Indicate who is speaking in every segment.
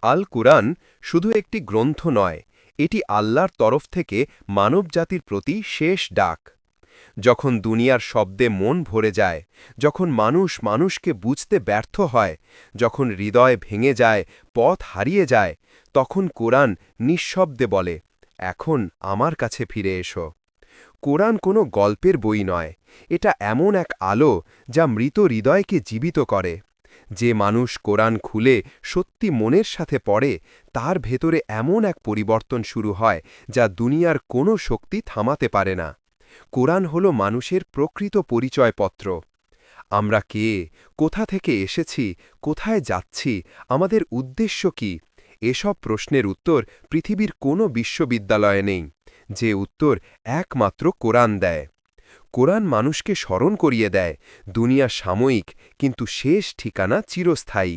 Speaker 1: আল কুরআন শুধু একটি গ্রন্থ নয়, এটি আল্লাহর তরফ থেকে মানবজাতির প্রতি শেষ ডাক। যখন দুনিয়ার শব্দে মন ভরে যায়, যখন মানুষ মানুষকে বুঝতে ব্যর্থ হয়, যখন হৃদয় ভেঙে যায়, পথ হারিয়ে যায়, তখন কোরআন নিঃশব্দে বলে, এখন আমার কাছে ফিরে এসো। কোরআন কোনো গল্পের বই নয়, এটা এমন এক আলো যা মৃত হৃদয়কে জীবিত করে। যে মানুষ কোরআন খুলে সত্যি মনের সাথে পড়ে, তার ভেতরে এমন এক পরিবর্তন শুরু হয় যা দুনিয়ার কোনো শক্তি থামাতে পারে না। কোরআন হল মানুষের প্রকৃত পরিচয়পত্র। আমরা কে, কোথা থেকে এসেছি, কোথায় যাচ্ছি, আমাদের উদ্দেশ্য কি, এসব প্রশ্নের উত্তর পৃথিবীর কোনো বিশ্ববিদ্যালয়ে নেই। যে উত্তর একমাত্র কোরআন দেয়। কোরআন মানুষকে স্মরণ করিয়ে দেয়, দুনিয়া সাময়িক, কিন্তু শেষ ঠিকানা চিরস্থায়ী।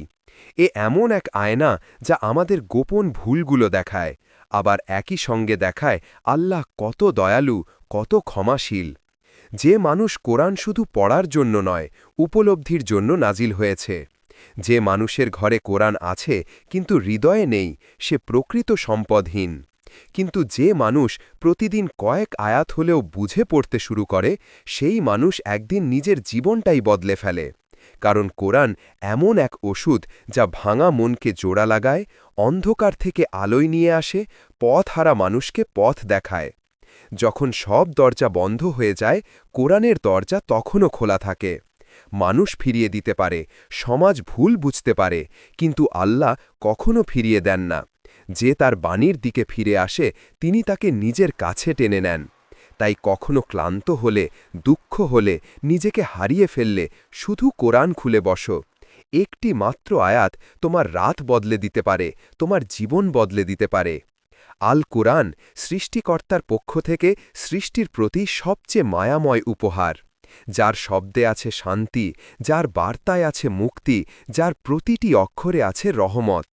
Speaker 1: এ এমন এক আয়না যা আমাদের গোপন ভুলগুলো দেখায়, আবার একই সঙ্গে দেখায় আল্লাহ কত দয়ালু, কত ক্ষমাশীল। যে মানুষ কোরআন শুধু পড়ার জন্য নয়, উপলব্ধির জন্য নাজিল হয়েছে। যে মানুষের ঘরে কোরআন আছে কিন্তু হৃদয়ে নেই, সে প্রকৃত সম্পদহীন। কিন্তু যে মানুষ প্রতিদিন কয়েক আয়াত হলেও বুঝে পড়তে শুরু করে, সেই মানুষ একদিন নিজের জীবনটাই বদলে ফেলে। কারণ কোরআন এমন এক ওষুধ যা ভাঙা মনকে জোড়া লাগায়, অন্ধকার থেকে আলোয় নিয়ে আসে, পথহারা মানুষকে পথ দেখায়। যখন সব দরজা বন্ধ হয়ে যায়, কোরআনের দরজা তখনও খোলা থাকে। মানুষ ফিরিয়ে দিতে পারে, সমাজ ভুল বুঝতে পারে, কিন্তু আল্লাহ কখনো ফিরিয়ে দেন না। যে তার বাণীর দিকে ফিরে আসে, তিনি তাকে নিজের কাছে টেনে নেন। তাই কখনো ক্লান্ত হলে, দুঃখ হলে, নিজেকে হারিয়ে ফেললে শুধু কোরআন খুলে বসো। একটি মাত্র আয়াত তোমার রাত বদলে দিতে পারে, তোমার জীবন বদলে দিতে পারে। আল কুরআন সৃষ্টিকর্তার পক্ষ থেকে সৃষ্টির প্রতি সবচেয়ে মায়াময় উপহার। যার শব্দে আছে শান্তি, যার বার্তায় আছে মুক্তি, যার প্রতিটি অক্ষরে আছে রহমত।